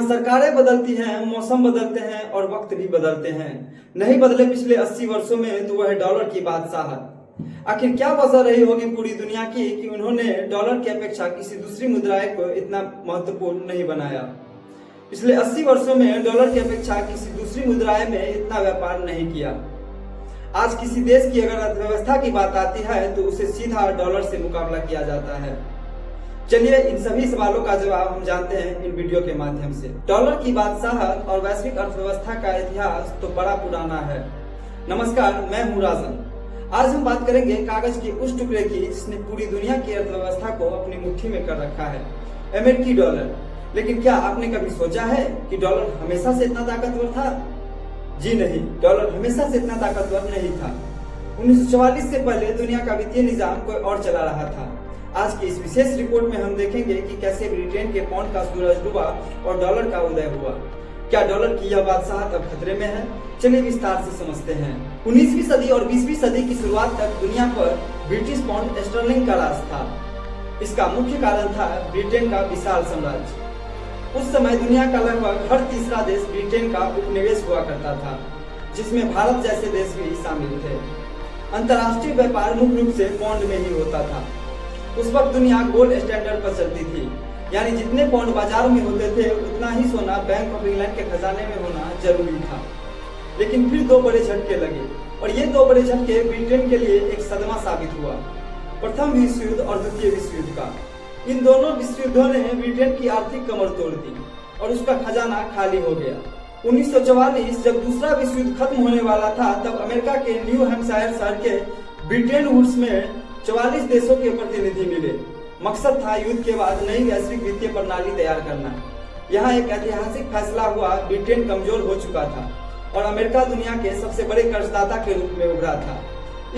यहाँ सरकारें बदलती हैं, मौसम बदलते हैं और वक्त भी बदलते हैं। नहीं बदले पिछले 80 वर्षों में तो वह डॉलर की बादशाहत। आखिर क्या वजह रही होगी पूरी दुनिया की कि उन्होंने डॉलर की अपेक्षा किसी दूसरी मुद्राएं को इतना महत्वपूर्ण नहीं बनाया। पिछले 80 वर्षों में डॉलर की अपेक्षा किसी दूसरी मुद्राएं में इतना व्यापार नहीं किया। आज किसी देश की अगर अर्थव्यवस्था की बात आती है तो उसे सीधा डॉलर से मुकाबला किया जाता है। चलिए इन सभी सवालों का जवाब हम जानते हैं इन वीडियो के माध्यम से। डॉलर की बादशाहत और वैश्विक अर्थव्यवस्था का इतिहास तो बड़ा पुराना है। नमस्कार, मैं हूं राजन। आज हम बात करेंगे कागज के उस टुकड़े की जिसने पूरी दुनिया की अर्थव्यवस्था को अपनी मुट्ठी में कर रखा है, अमेरिकी डॉलर। लेकिन क्या आपने कभी सोचा है कि डॉलर हमेशा से इतना ताकतवर था? जी नहीं, डॉलर हमेशा से इतना ताकतवर नहीं था। 1944 से पहले दुनिया का वित्तीय निजाम कोई और चला रहा था। आज की इस विशेष रिपोर्ट में हम देखेंगे कि कैसे ब्रिटेन के पाउंड का सूरज डूबा और डॉलर का उदय हुआ। क्या डॉलर की यह बादशाहत अब खतरे में है? चलिए विस्तार से समझते हैं। 19वीं सदी और 20वीं सदी की शुरुआत तक दुनिया पर ब्रिटिश पाउंड स्टर्लिंग का राज था। इसका मुख्य कारण था ब्रिटेन का विशाल साम्राज्य। उस समय दुनिया का लगभग हर तीसरा देश ब्रिटेन का उपनिवेश हुआ करता था, जिसमें भारत जैसे देश भी शामिल थे। अंतर्राष्ट्रीय व्यापार मुख्य रूप से पाउंड में ही होता था। उस वक्त दुनिया गोल्ड स्टैंडर्ड पर चलती थी, यानी जितने पाउंड बाजार में होते थे उतना ही सोना बैंक ऑफ इंग्लैंड के खजाने में होना जरूरी था। लेकिन फिर दो बड़े झटके लगे और ये दो बड़े झटके ब्रिटेन के लिए एक सदमा साबित हुआ। प्रथम विश्व युद्ध और द्वितीय विश्व युद्ध का। इन दोनों विश्व युद्धों ने ब्रिटेन की आर्थिक कमर तोड़ दी और उसका खजाना खाली हो गया। 1944 जब दूसरा विश्व युद्ध खत्म होने वाला था तब अमेरिका के न्यू हैम्पशायर शहर के ब्रिटेन वुड्स में 44 देशों के प्रतिनिधि मिले। मकसद था युद्ध के बाद नई वैश्विक वित्तीय प्रणाली तैयार करना। यहाँ एक ऐतिहासिक फैसला हुआ। ब्रिटेन कमजोर हो चुका था और अमेरिका दुनिया के सबसे बड़े कर्जदाता के रूप में उभरा था।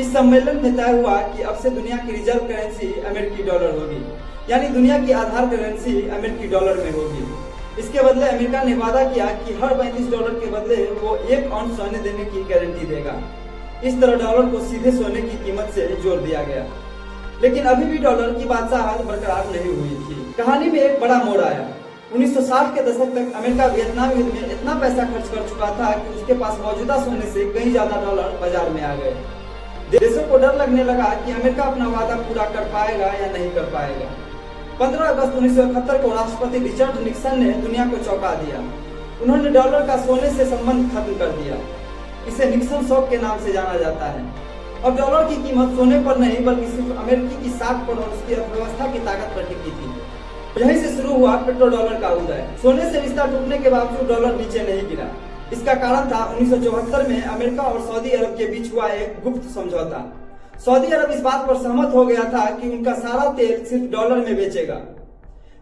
इस सम्मेलन में तय हुआ कि अब से दुनिया की रिजर्व करेंसी अमेरिकी डॉलर होगी, यानी दुनिया की आधार करेंसी अमेरिकी डॉलर में होगी। इसके बदले अमेरिका ने वादा किया कि हर 35 डॉलर के बदले वो 1 आउंस सोने देने की गारंटी देगा। इस तरह डॉलर को सीधे सोने की कीमत से जोड़ दिया गया। लेकिन अभी भी डॉलर की बादशाहत बरकरार नहीं हुई थी। कहानी में एक बड़ा मोड़ आया। 1960 के दशक तक अमेरिका वियतनाम युद्ध में इतना पैसा खर्च कर चुका था कि उसके पास मौजूदा सोने से कहीं ज्यादा डॉलर बाजार में आ गए। देशों को डर लगने लगा कि अमेरिका अपना वादा पूरा कर पाएगा या नहीं कर पाएगा। 15 अगस्त 1971 को राष्ट्रपति रिचर्ड निक्सन ने दुनिया को चौंका दिया। उन्होंने डॉलर का सोने से संबंध खत्म कर दिया। इसे निक्सन शॉक के नाम से जाना जाता है। अब डॉलर की कीमत सोने पर नहीं बल्कि सिर्फ अमेरिकी की साख पर और उसकी अर्थव्यवस्था की ताकत पर टिकी थी। यहीं से शुरू हुआ पेट्रो डॉलर का उदय। सोने से रिश्ता टूटने के बावजूद डॉलर नीचे नहीं गिरा। इसका कारण था 1974 में अमेरिका और सऊदी अरब के बीच हुआ एक गुप्त समझौता। सऊदी अरब इस बात पर सहमत हो गया था कि उनका सारा तेल सिर्फ डॉलर में बेचेगा।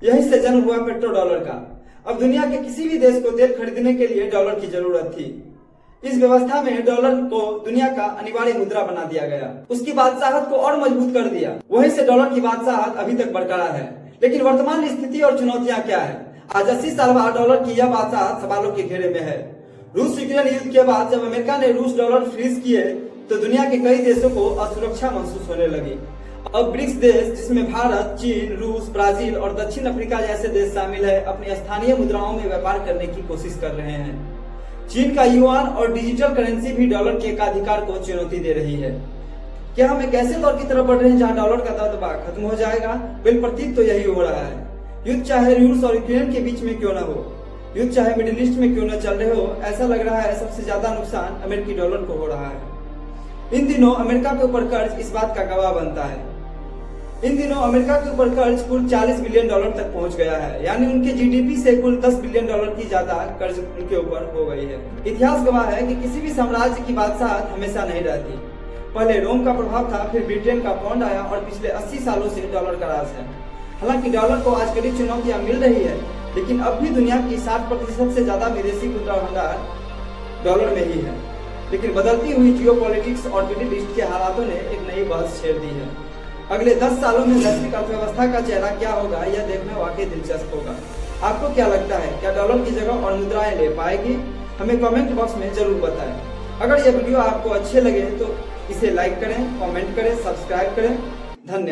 यहीं से जन्म हुआ पेट्रो डॉलर का। अब दुनिया के किसी भी देश को तेल खरीदने के लिए डॉलर की जरूरत थी। इस व्यवस्था में डॉलर को दुनिया का अनिवार्य मुद्रा बना दिया गया। उसकी बादशाहत को और मजबूत कर दिया। वहीं से डॉलर की बादशाहत अभी तक बरकरार है। लेकिन वर्तमान स्थिति और चुनौतियां क्या है? आज 80 साल बाद डॉलर की यह बादशाहत सवालों के घेरे में है। रूस यूक्रेन युद्ध के बाद जब अमेरिका ने रूस डॉलर फ्रीज किए तो दुनिया के कई देशों को असुरक्षा महसूस होने लगी। अब ब्रिक्स देश, जिसमें भारत, चीन, रूस, ब्राजील और दक्षिण अफ्रीका जैसे देश शामिल है, अपनी स्थानीय मुद्राओं में व्यापार करने की कोशिश कर रहे हैं। चीन का युआन और डिजिटल करेंसी भी डॉलर के एकाधिकार को चुनौती दे रही है। क्या हम एक ऐसे दौर की तरफ बढ़ रहे हैं जहां डॉलर का दबदबा खत्म हो जाएगा? बिल प्रतीत तो यही हो रहा है। युद्ध चाहे रूस और यूक्रेन के बीच में क्यों न हो, युद्ध चाहे मिडिल ईस्ट में क्यों न चल रहे हो, ऐसा लग रहा है सबसे ज्यादा नुकसान अमेरिकी डॉलर को हो रहा है। इन दिनों अमेरिका के ऊपर कर्ज इस बात का गवाह बनता है। इन दिनों अमेरिका के ऊपर कर्ज कुल 40 बिलियन डॉलर तक पहुंच गया है, यानी उनके जीडीपी से कुल 10 बिलियन डॉलर की ज्यादा कर्ज उनके ऊपर हो गई है। इतिहास गवाह है कि किसी भी साम्राज्य की बादशाहत हमेशा नहीं रहती। पहले रोम का प्रभाव था, फिर ब्रिटेन का पाउंड आया और पिछले 80 सालों से डॉलर का राज है। हालांकि डॉलर को आज कड़ी चुनौतियां मिल रही है, लेकिन अब भी दुनिया की 60% से ज्यादा विदेशी मुद्रा भंडार डॉलर में ही है। लेकिन बदलती हुई जियोपॉलिटिक्स और मिडिल ईस्ट के हालातों ने एक नई बहस छेड़ दी है। अगले 10 सालों में वैश्विक अर्थव्यवस्था का चेहरा क्या होगा, यह देखना वाकई दिलचस्प होगा। आपको क्या लगता है, क्या डॉलर की जगह और मुद्राएं ले पाएगी? हमें कमेंट बॉक्स में जरूर बताएं। अगर यह वीडियो आपको अच्छे लगे तो इसे लाइक करें, कमेंट करें, सब्सक्राइब करें। धन्यवाद।